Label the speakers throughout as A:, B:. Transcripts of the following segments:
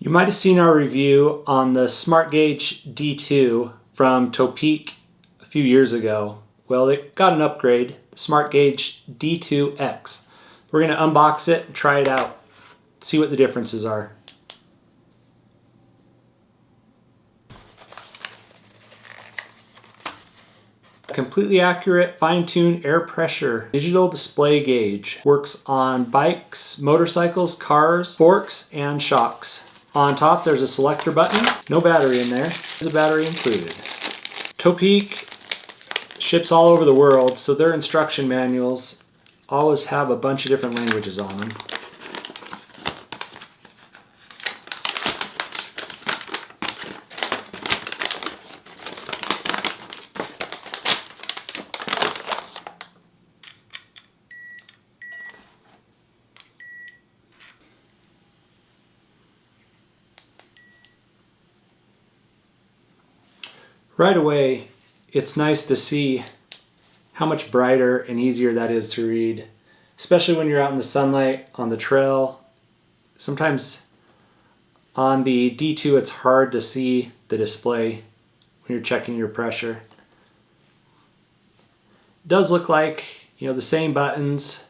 A: You might have seen our review on the Smartgauge D2 from Topeak a few years ago. Well, it got an upgrade, Smartgauge D2X. We're going to unbox it and try it out, see what the differences are. A completely accurate, fine-tuned air pressure digital display gauge. Works on bikes, motorcycles, cars, forks, and shocks. On top there's a selector button. No battery in there. There's a battery included. Topeak ships all over the world, so their instruction manuals always have a bunch of different languages on them. Right away, it's nice to see how much brighter and easier that is to read, especially when you're out in the sunlight, on the trail. Sometimes on the D2 it's hard to see the display when you're checking your pressure. It does look like, the same buttons,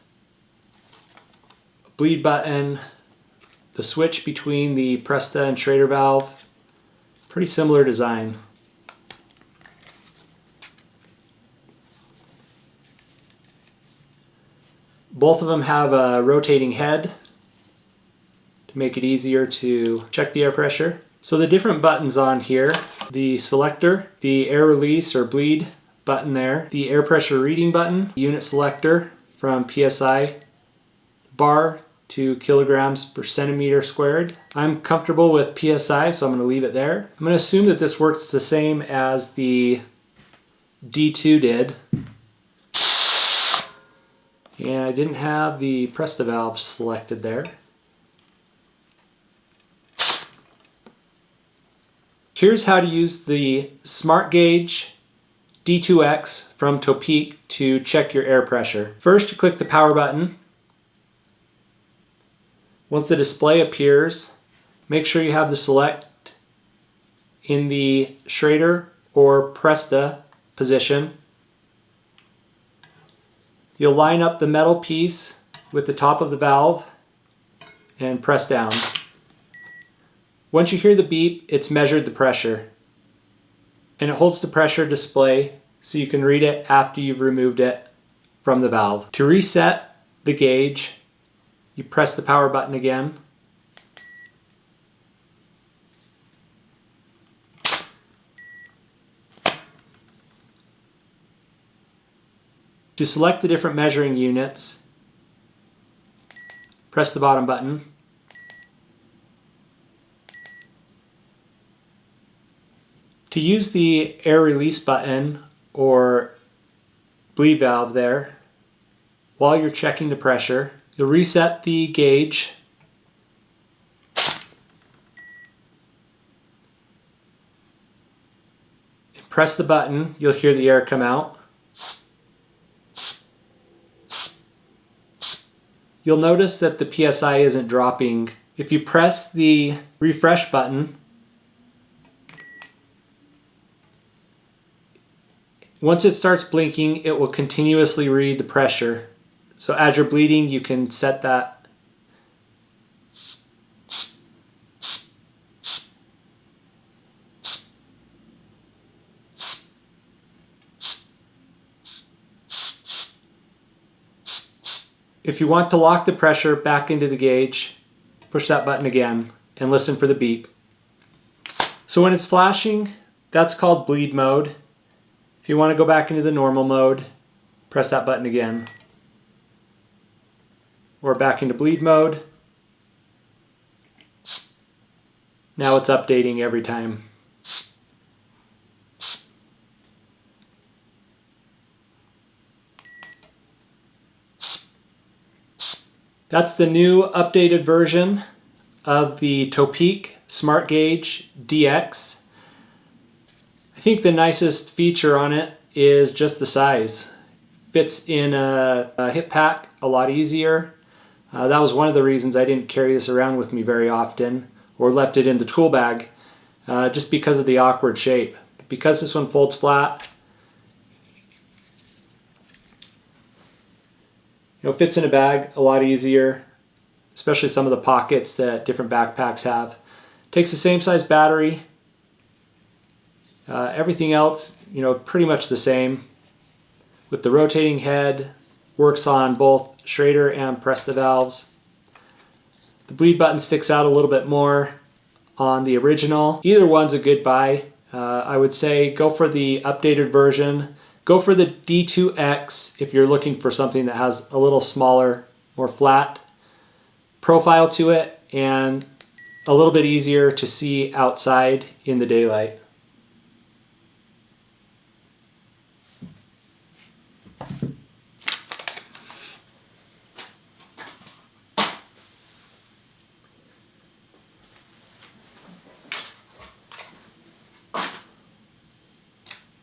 A: bleed button, the switch between the Presta and Schrader valve, pretty similar design. Both of them have a rotating head to make it easier to check the air pressure. So the different buttons on here, the selector, the air release or bleed button there, the air pressure reading button, unit selector from PSI bar to kilograms per centimeter squared. I'm comfortable with PSI, so I'm going to leave it there. I'm going to assume that this works the same as the D2 did. And I didn't have the Presta valve selected there. Here's how to use the Smartgauge D2X from Topeak to check your air pressure. First, you click the power button. Once the display appears, make sure you have the select in the Schrader or Presta position. You'll line up the metal piece with the top of the valve and press down. Once you hear the beep, it's measured the pressure. And it holds the pressure display so you can read it after you've removed it from the valve. To reset the gauge, you press the power button again. To select the different measuring units, press the bottom button. To use the air release button or bleed valve there, while you're checking the pressure, you'll reset the gauge. Press the button, you'll hear the air come out. You'll notice that the PSI isn't dropping. If you press the refresh button, once it starts blinking, it will continuously read the pressure. So as you're bleeding, you can set that. If you want to lock the pressure back into the gauge, push that button again and listen for the beep. So when it's flashing, that's called bleed mode. If you want to go back into the normal mode, press that button again. Or back into bleed mode. Now it's updating every time. That's the new updated version of the Topeak Smartgauge DX. I think the nicest feature on it is just the size. Fits in a hip pack a lot easier. That was one of the reasons I didn't carry this around with me very often. or left it in the tool bag just because of the awkward shape. Because this one folds flat, fits in a bag a lot easier, especially some of the pockets that different backpacks have. Takes the same size battery. Everything else, pretty much the same. With the rotating head, works on both Schrader and Presta valves. The bleed button sticks out a little bit more on the original. Either one's a good buy. I would say go for the updated version. Go for the D2X if you're looking for something that has a little smaller, more flat profile to it and a little bit easier to see outside in the daylight.